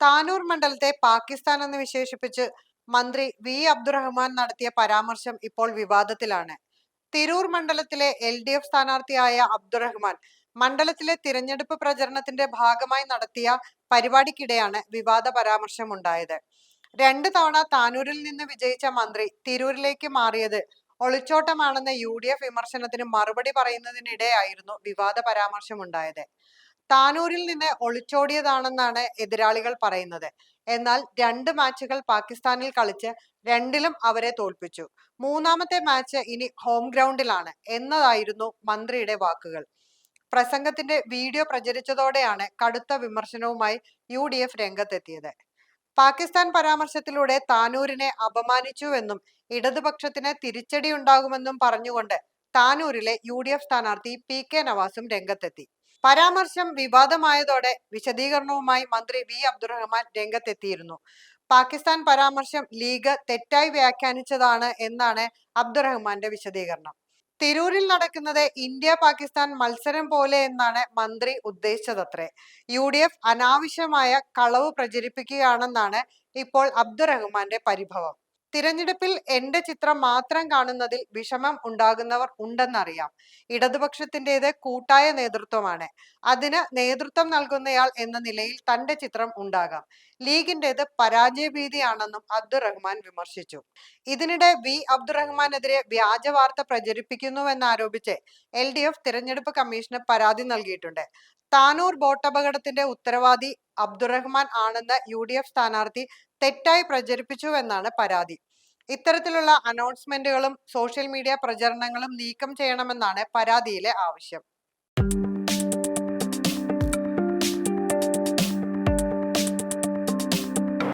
താനൂർ മണ്ഡലത്തെ പാകിസ്ഥാൻ എന്ന് വിശേഷിപ്പിച്ച് മന്ത്രി വി അബ്ദുറഹ്മാൻ നടത്തിയ പരാമർശം ഇപ്പോൾ വിവാദത്തിലാണ്. തിരൂർ മണ്ഡലത്തിലെ LDF സ്ഥാനാർത്ഥിയായ അബ്ദുറഹ്മാൻ മണ്ഡലത്തിലെ തിരഞ്ഞെടുപ്പ് പ്രചരണത്തിന്റെ ഭാഗമായി നടത്തിയ പരിപാടിക്കിടെയാണ് വിവാദ പരാമർശമുണ്ടായത്. 2 തവണ താനൂരിൽ നിന്ന് വിജയിച്ച മന്ത്രി തിരൂരിലേക്ക് മാറിയത് ഒളിച്ചോട്ടമാണെന്ന UDF വിമർശനത്തിന് മറുപടി പറയുന്നതിനിടെയായിരുന്നു വിവാദ പരാമർശമുണ്ടായത്. താനൂരിൽ നിന്ന് ഒളിച്ചോടിയതാണെന്നാണ് എതിരാളികൾ പറയുന്നത്. എന്നാൽ 2 മാച്ചുകൾ പാകിസ്ഥാനിൽ കളിച്ച് 2ലും അവരെ തോൽപ്പിച്ചു. 3ാമത്തെ മാച്ച് ഇനി ഹോം ഗ്രൗണ്ടിലാണ് എന്നതായിരുന്നു മന്ത്രിയുടെ വാക്കുകൾ. പ്രസംഗത്തിന്റെ വീഡിയോ പ്രചരിച്ചതോടെയാണ് കടുത്ത വിമർശനവുമായി UDF രംഗത്തെത്തിയത്. പാകിസ്ഥാൻ പരാമർശത്തിലൂടെ താനൂരിനെ അപമാനിച്ചുവെന്നും ഇടതുപക്ഷത്തിന് തിരിച്ചടിയുണ്ടാകുമെന്നും പറഞ്ഞുകൊണ്ട് താനൂരിലെ UDF സ്ഥാനാർത്ഥി PK നവാസും രംഗത്തെത്തി. പരാമർശം വിവാദമായതോടെ വിശദീകരണവുമായി മന്ത്രി വി അബ്ദുറഹ്മാൻ രംഗത്തെത്തിയിരുന്നു. പാകിസ്ഥാൻ പരാമർശം ലീഗ് തെറ്റായി വ്യാഖ്യാനിച്ചതാണ് എന്നാണ് അബ്ദുറഹ്മാന്റെ വിശദീകരണം. തിരൂരിൽ നടക്കുന്നത് ഇന്ത്യ പാകിസ്ഥാൻ മത്സരം പോലെ എന്നാണ് മന്ത്രി ഉദ്ദേശിച്ചതത്രേ. UDF അനാവശ്യമായ കളവ് പ്രചരിപ്പിക്കുകയാണെന്നാണ് ഇപ്പോൾ അബ്ദുറഹ്മാന്റെ പരിഭവം. തിരഞ്ഞെടുപ്പിൽ എന്റെ ചിത്രം മാത്രം കാണുന്നതിൽ വിഷമം ഉണ്ടാകുന്നവർ ഉണ്ടെന്നറിയാം. ഇടതുപക്ഷത്തിൻ്റെത് കൂട്ടായ നേതൃത്വമാണ്. അതിന് നേതൃത്വം നൽകുന്നയാൾ എന്ന നിലയിൽ തന്റെ ചിത്രം ഉണ്ടാകാം. ലീഗിൻ്റെത് പരാജയഭീതിയാണെന്നും അബ്ദുറഹ്മാൻ വിമർശിച്ചു. ഇതിനിടെ വി അബ്ദുറഹ്മാനെതിരെ വ്യാജ വാർത്ത പ്രചരിപ്പിക്കുന്നുവെന്നാരോപിച്ച് LDF തിരഞ്ഞെടുപ്പ് കമ്മീഷന് പരാതി നൽകിയിട്ടുണ്ട്. താനൂർ ബോട്ടപകടത്തിന്റെ ഉത്തരവാദി അബ്ദുറഹ്മാൻ ആണെന്ന് UDF സ്ഥാനാർത്ഥി തെറ്റായി പ്രചരിപ്പിച്ചുവെന്നാണ് പരാതി. ഇത്തരത്തിലുള്ള അനൗൺസ്മെന്റുകളും സോഷ്യൽ മീഡിയ പ്രചരണങ്ങളും നീക്കം ചെയ്യണമെന്നാണ് പരാതിയിലെ ആവശ്യം.